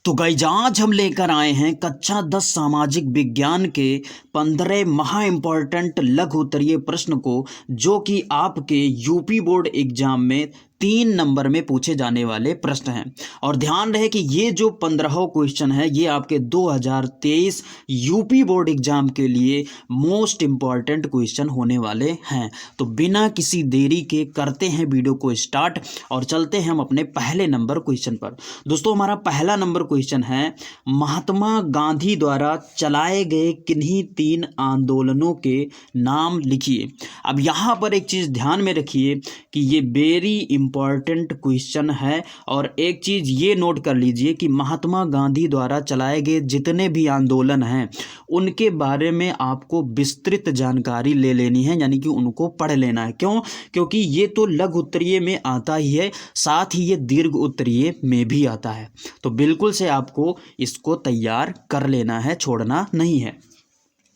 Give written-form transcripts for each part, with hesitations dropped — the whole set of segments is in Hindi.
तो गाइज आज हम लेकर आए हैं कक्षा 10 सामाजिक विज्ञान के 15 महा इम्पॉर्टेंट लघु उत्तरीय प्रश्न को, जो कि आपके यूपी बोर्ड एग्जाम में 3 नंबर में पूछे जाने वाले प्रश्न हैं। और ध्यान रहे कि ये जो 15 क्वेश्चन है ये आपके 2023 यूपी बोर्ड एग्जाम के लिए मोस्ट इम्पॉर्टेंट क्वेश्चन होने वाले हैं। तो बिना किसी देरी के करते हैं वीडियो को स्टार्ट और चलते हैं हम अपने पहले नंबर क्वेश्चन पर। दोस्तों, हमारा पहला नंबर क्वेश्चन है, महात्मा गांधी द्वारा चलाए गए किन्हीं 3 आंदोलनों के नाम लिखिए। अब यहाँ पर एक चीज़ ध्यान में रखिए कि ये वेरी इंपॉर्टेंट क्वेश्चन है और एक चीज़ ये नोट कर लीजिए कि महात्मा गांधी द्वारा चलाए गए जितने भी आंदोलन हैं उनके बारे में आपको विस्तृत जानकारी ले लेनी है, यानी कि उनको पढ़ लेना है। क्यों? क्योंकि ये तो लघु उत्तरीय में आता ही है, साथ ही ये दीर्घ उत्तरीय में भी आता है। तो बिल्कुल से आपको इसको तैयार कर लेना है, छोड़ना नहीं है।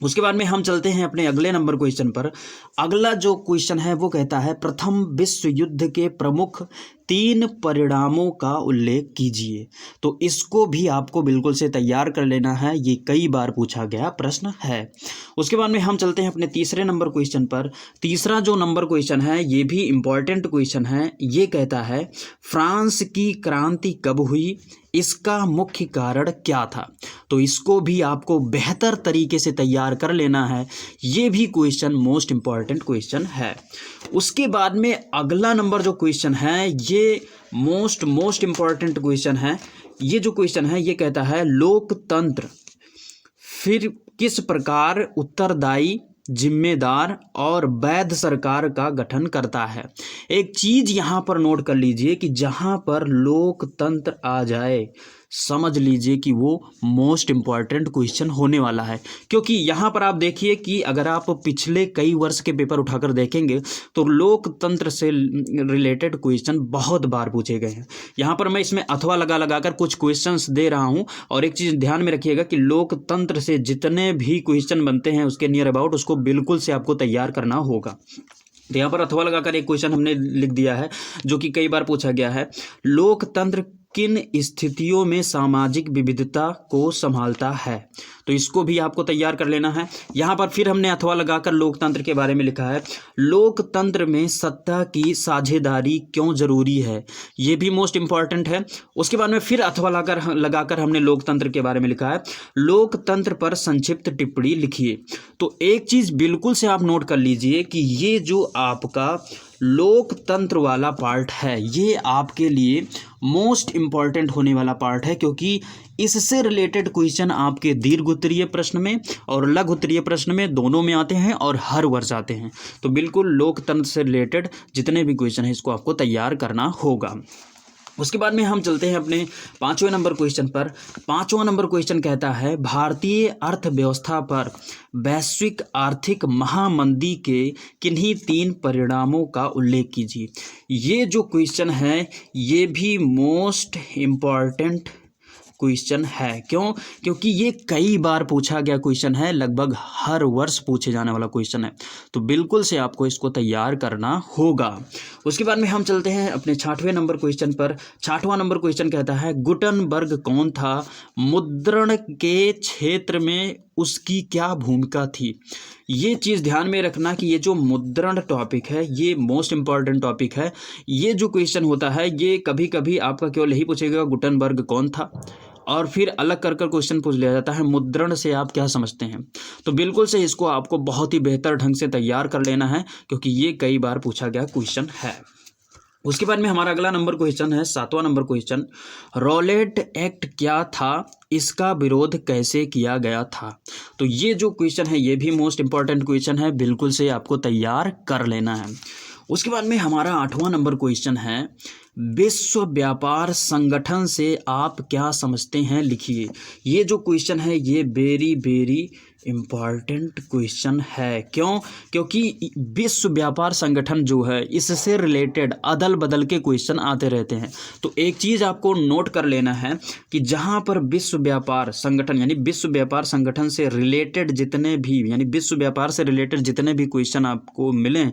उसके बाद में हम चलते हैं अपने अगले नंबर क्वेश्चन पर। अगला जो क्वेश्चन है वो कहता है, प्रथम विश्व युद्ध के प्रमुख 3 परिणामों का उल्लेख कीजिए। तो इसको भी आपको बिल्कुल से तैयार कर लेना है, ये कई बार पूछा गया प्रश्न है। उसके बाद में हम चलते हैं अपने तीसरे नंबर क्वेश्चन पर। तीसरा जो नंबर क्वेश्चन है ये भी इम्पॉर्टेंट क्वेश्चन है। ये कहता है, फ्रांस की क्रांति कब हुई, इसका मुख्य कारण क्या था। तो इसको भी आपको बेहतर तरीके से तैयार कर लेना है, ये भी क्वेश्चन मोस्ट इम्पॉर्टेंट क्वेश्चन है। उसके बाद में अगला नंबर जो क्वेश्चन है ये मोस्ट इम्पॉर्टेंट क्वेश्चन है। ये जो क्वेश्चन है ये कहता है, लोकतंत्र फिर किस प्रकार उत्तरदायी, जिम्मेदार और वैध सरकार का गठन करता है। एक चीज यहां पर नोट कर लीजिए कि जहां पर लोकतंत्र आ जाए समझ लीजिए कि वो मोस्ट इम्पॉर्टेंट क्वेश्चन होने वाला है। क्योंकि यहाँ पर आप देखिए कि अगर आप पिछले कई वर्ष के पेपर उठाकर देखेंगे तो लोकतंत्र से रिलेटेड क्वेश्चन बहुत बार पूछे गए हैं। यहाँ पर मैं इसमें अथवा लगाकर कुछ क्वेश्चंस दे रहा हूँ, और एक चीज़ ध्यान में रखिएगा कि लोकतंत्र से जितने भी क्वेश्चन बनते हैं उसके नियर अबाउट उसको बिल्कुल से आपको तैयार करना होगा। तो यहाँ पर अथवा लगाकर एक क्वेश्चन हमने लिख दिया है जो कि कई बार पूछा गया है, लोकतंत्र किन स्थितियों में सामाजिक विविधता को संभालता है। तो इसको भी आपको तैयार कर लेना है। यहाँ पर फिर हमने अथवा लगाकर लोकतंत्र के बारे में लिखा है, लोकतंत्र में सत्ता की साझेदारी क्यों जरूरी है, ये भी मोस्ट इंपॉर्टेंट है। उसके बाद में फिर अथवा लगाकर हमने लोकतंत्र के बारे में लिखा है, लोकतंत्र पर संक्षिप्त टिप्पणी लिखिए। तो एक चीज बिल्कुल से आप नोट कर लीजिए कि ये जो आपका लोकतंत्र वाला पार्ट है ये आपके लिए मोस्ट इम्पॉर्टेंट होने वाला पार्ट है, क्योंकि इससे रिलेटेड क्वेश्चन आपके दीर्घ उत्तरीय प्रश्न में और लघु उत्तरीय प्रश्न में दोनों में आते हैं और हर वर्ष आते हैं। तो बिल्कुल लोकतंत्र से रिलेटेड जितने भी क्वेश्चन हैं इसको आपको तैयार करना होगा। उसके बाद में हम चलते हैं अपने 5वें नंबर क्वेश्चन पर। 5वां नंबर क्वेश्चन कहता है, भारतीय अर्थव्यवस्था पर वैश्विक आर्थिक महामंदी के किन्हीं 3 परिणामों का उल्लेख कीजिए। ये जो क्वेश्चन है ये भी मोस्ट इम्पॉर्टेंट क्वेश्चन है। क्यों? क्योंकि ये कई बार पूछा गया क्वेश्चन है, लगभग हर वर्ष पूछे जाने वाला क्वेश्चन है। तो बिल्कुल से आपको इसको तैयार करना होगा। उसके बाद में हम चलते हैं अपने 6वें नंबर क्वेश्चन पर। 6वां नंबर क्वेश्चन कहता है, गुटनबर्ग कौन था, मुद्रण के क्षेत्र में उसकी क्या भूमिका थी। ये चीज़ ध्यान में रखना कि ये जो मुद्रण टॉपिक है ये मोस्ट इंपॉर्टेंट टॉपिक है। ये जो क्वेश्चन होता है ये कभी कभी आपका केवल यही पूछेगा गुटनबर्ग कौन था, और फिर अलग कर क्वेश्चन पूछ लिया जाता है मुद्रण से आप क्या समझते हैं। तो बिल्कुल से इसको आपको बहुत ही बेहतर ढंग से तैयार कर लेना है, क्योंकि ये कई बार पूछा गया क्वेश्चन है। उसके बाद में हमारा अगला नंबर क्वेश्चन है 7वां नंबर क्वेश्चन, रॉलेट एक्ट क्या था, इसका विरोध कैसे किया गया था। तो ये जो क्वेश्चन है ये भी मोस्ट इंपॉर्टेंट क्वेश्चन है, बिल्कुल से आपको तैयार कर लेना है। उसके बाद में हमारा 8वां नंबर क्वेश्चन है, विश्व व्यापार संगठन से आप क्या समझते हैं, लिखिए। ये जो क्वेश्चन है ये वेरी इम्पॉर्टेंट क्वेश्चन है। क्यों? क्योंकि विश्व व्यापार संगठन जो है इससे रिलेटेड अदल बदल के क्वेश्चन आते रहते हैं। तो एक चीज़ आपको नोट कर लेना है कि जहाँ पर विश्व व्यापार संगठन यानी विश्व व्यापार संगठन से रिलेटेड जितने भी यानी विश्व व्यापार से रिलेटेड जितने भी क्वेश्चन आपको मिलें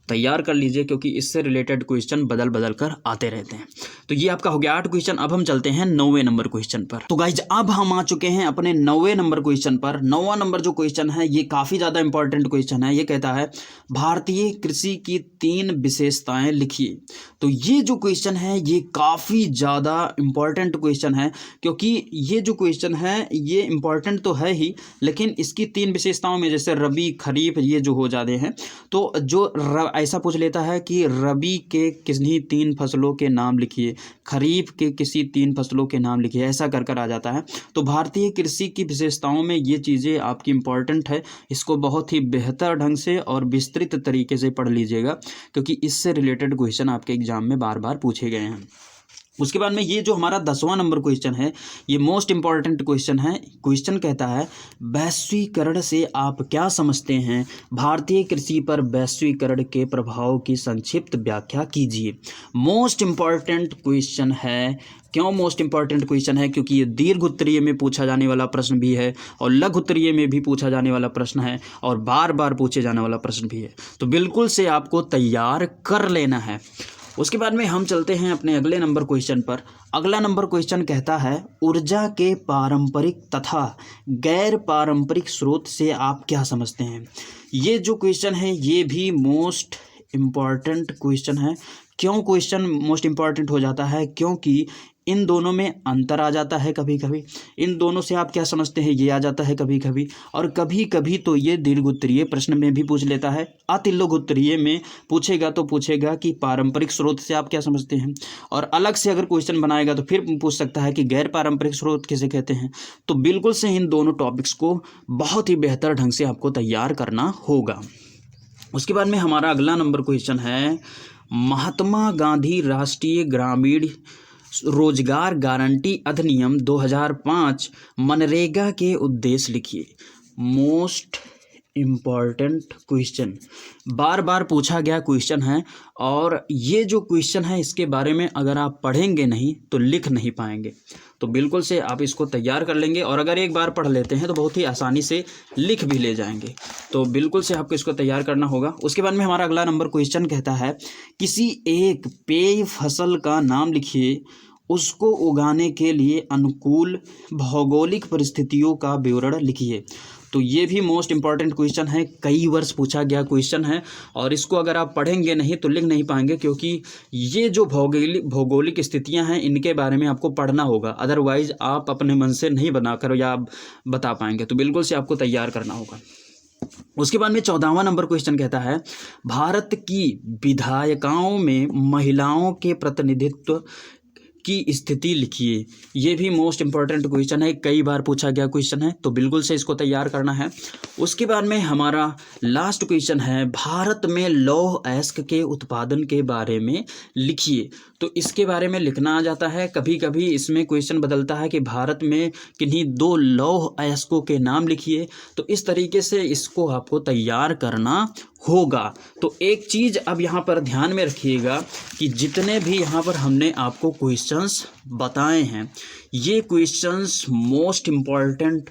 तैयार कर लीजिए, क्योंकि इससे रिलेटेड क्वेश्चन बदल बदल कर आते रहते हैं। तो ये आपका हो गया 8 क्वेश्चन। अब हम चलते हैं 9वें नंबर क्वेश्चन पर। तो गाइज अब हम आ चुके हैं अपने 9वें नंबर क्वेश्चन पर। 9वां नंबर जो क्वेश्चन है ये काफ़ी ज़्यादा इंपॉर्टेंट क्वेश्चन है। ये कहता है भारतीय कृषि की 3 विशेषताएं लिखिए। तो ये जो क्वेश्चन है ये काफ़ी ज़्यादा इंपॉर्टेंट क्वेश्चन है, क्योंकि ये जो क्वेश्चन है ये इंपॉर्टेंट तो है ही, लेकिन इसकी 3 विशेषताओं में जैसे रबी खरीफ ये जो हो जाते हैं, तो जो ऐसा पूछ लेता है कि रबी के किन्हीं 3 फसलों के नाम लिखिए, खरीफ के किसी 3 फसलों के नाम लिखिए, ऐसा कर कर आ जाता है। तो भारतीय कृषि की विशेषताओं में ये चीज़ें आपकी इम्पॉर्टेंट है। इसको बहुत ही बेहतर ढंग से और विस्तृत तरीके से पढ़ लीजिएगा, क्योंकि इससे रिलेटेड क्वेश्चन आपके एग्जाम में बार बार पूछे गए हैं। उसके बाद में ये जो हमारा 10वां नंबर क्वेश्चन है ये मोस्ट इंपॉर्टेंट क्वेश्चन है। क्वेश्चन कहता है वैश्वीकरण से आप क्या समझते हैं? भारतीय कृषि पर वैश्वीकरण के प्रभाव की संक्षिप्त व्याख्या कीजिए। मोस्ट इंपॉर्टेंट क्वेश्चन है। क्यों मोस्ट इंपॉर्टेंट क्वेश्चन है? क्योंकि ये दीर्घ उत्तरीय में पूछा जाने वाला प्रश्न भी है और लघु उत्तरीय में भी पूछा जाने वाला प्रश्न है और बार बार पूछे जाने वाला प्रश्न भी है। तो बिल्कुल से आपको तैयार कर लेना है। उसके बाद में हम चलते हैं अपने अगले नंबर क्वेश्चन पर। अगला नंबर क्वेश्चन कहता है ऊर्जा के पारंपरिक तथा गैर पारंपरिक स्रोत से आप क्या समझते हैं? ये जो क्वेश्चन है ये भी मोस्ट इम्पॉर्टेंट क्वेश्चन है। क्यों क्वेश्चन मोस्ट इम्पॉर्टेंट हो जाता है? क्योंकि इन दोनों में अंतर आ जाता है कभी कभी, इन दोनों से आप क्या समझते हैं ये आ जाता है कभी कभी, और कभी कभी तो ये दीर्घ उत्तरीय प्रश्न में भी पूछ लेता है। अति लघु उत्तरीय में पूछेगा तो पूछेगा कि पारंपरिक स्रोत से आप क्या समझते हैं, और अलग से अगर क्वेश्चन बनाएगा तो फिर पूछ सकता है कि गैर पारंपरिक स्रोत किसे कहते हैं। तो बिल्कुल से इन दोनों टॉपिक्स को बहुत ही बेहतर ढंग से आपको तैयार करना होगा। उसके बाद में हमारा अगला नंबर क्वेश्चन है महात्मा गांधी राष्ट्रीय ग्रामीण रोजगार गारंटी अधिनियम 2005 मनरेगा के उद्देश्य लिखिए। मोस्ट इम्पॉर्टेंट क्वेश्चन, बार बार पूछा गया क्वेश्चन है, और ये जो क्वेश्चन है इसके बारे में अगर आप पढ़ेंगे नहीं तो लिख नहीं पाएंगे। तो बिल्कुल से आप इसको तैयार कर लेंगे, और अगर एक बार पढ़ लेते हैं तो बहुत ही आसानी से लिख भी ले जाएंगे। तो बिल्कुल से आपको इसको तैयार करना होगा। उसके बाद में हमारा अगला नंबर क्वेश्चन कहता है किसी एक पेय फसल का नाम लिखिए, उसको उगाने के लिए अनुकूल भौगोलिक परिस्थितियों का विवरण लिखिए। तो ये भी मोस्ट इंपॉर्टेंट क्वेश्चन है, कई वर्ष पूछा गया क्वेश्चन है, और इसको अगर आप पढ़ेंगे नहीं तो लिख नहीं पाएंगे, क्योंकि ये जो भौगोलिक स्थितियां हैं इनके बारे में आपको पढ़ना होगा, अदरवाइज आप अपने मन से नहीं बनाकर या बता पाएंगे। तो बिल्कुल से आपको तैयार करना होगा। उसके बाद में 14वां नंबर क्वेश्चन कहता है भारत की विधायिकाओं में महिलाओं के प्रतिनिधित्व की स्थिति लिखिए। ये भी मोस्ट इंपॉर्टेंट क्वेश्चन है, कई बार पूछा गया क्वेश्चन है, तो बिल्कुल से इसको तैयार करना है। उसके बाद में हमारा लास्ट क्वेश्चन है भारत में लौह अयस्क के उत्पादन के बारे में लिखिए। तो इसके बारे में लिखना आ जाता है। कभी कभी इसमें क्वेश्चन बदलता है कि भारत में किन्हीं 2 लौह अयस्कों के नाम लिखिए। तो इस तरीके से इसको आपको तैयार करना होगा। तो एक चीज़ अब यहाँ पर ध्यान में रखिएगा कि जितने भी यहाँ पर हमने आपको क्वेश्चंस बताए हैं ये क्वेश्चंस मोस्ट इम्पॉर्टेंट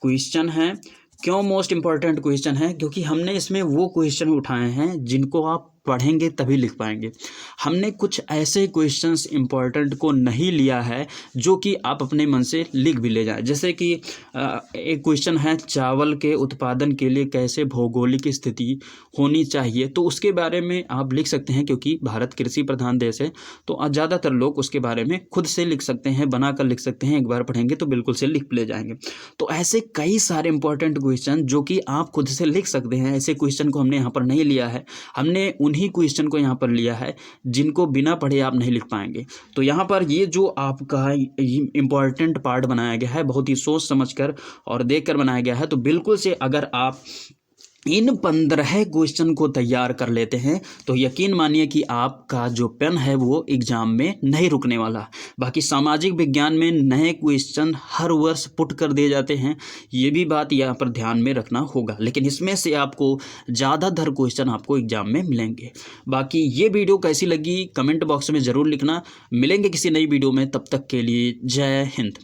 क्वेश्चन हैं। क्यों मोस्ट इम्पॉर्टेंट क्वेश्चन है? क्योंकि हमने इसमें वो क्वेश्चन उठाए हैं जिनको आप पढ़ेंगे तभी लिख पाएंगे। हमने कुछ ऐसे क्वेश्चंस इंपॉर्टेंट को नहीं लिया है जो कि आप अपने मन से लिख भी ले जाएं। जैसे कि एक क्वेश्चन है चावल के उत्पादन के लिए कैसे भौगोलिक स्थिति होनी चाहिए, तो उसके बारे में आप लिख सकते हैं, क्योंकि भारत कृषि प्रधान देश है तो ज़्यादातर लोग उसके बारे में खुद से लिख सकते हैं, बनाकर लिख सकते हैं। एक बार पढ़ेंगे तो बिल्कुल से लिख ले जाएंगे। तो ऐसे कई सारे इंपॉर्टेंट क्वेश्चन जो कि आप खुद से लिख सकते हैं, ऐसे क्वेश्चन को हमने यहाँ पर नहीं लिया है। हमने उन्हीं क्वेश्चन को यहाँ पर लिया है जिनको बिना पढ़े आप नहीं लिख पाएंगे। तो यहाँ पर ये जो आपका इम्पॉर्टेंट पार्ट बनाया गया है बहुत ही सोच समझकर और देखकर बनाया गया है। तो बिल्कुल से अगर आप इन 15 क्वेश्चन को तैयार कर लेते हैं तो यकीन मानिए कि आपका जो पेन है वो एग्जाम में नहीं रुकने वाला। बाकी सामाजिक विज्ञान में नए क्वेश्चन हर वर्ष पुट कर दिए जाते हैं, ये भी बात यहाँ पर ध्यान में रखना होगा, लेकिन इसमें से आपको ज़्यादातर क्वेश्चन आपको एग्जाम में मिलेंगे। बाकी ये वीडियो कैसी लगी कमेंट बॉक्स में ज़रूर लिखना। मिलेंगे किसी नई वीडियो में, तब तक के लिए जय हिंद।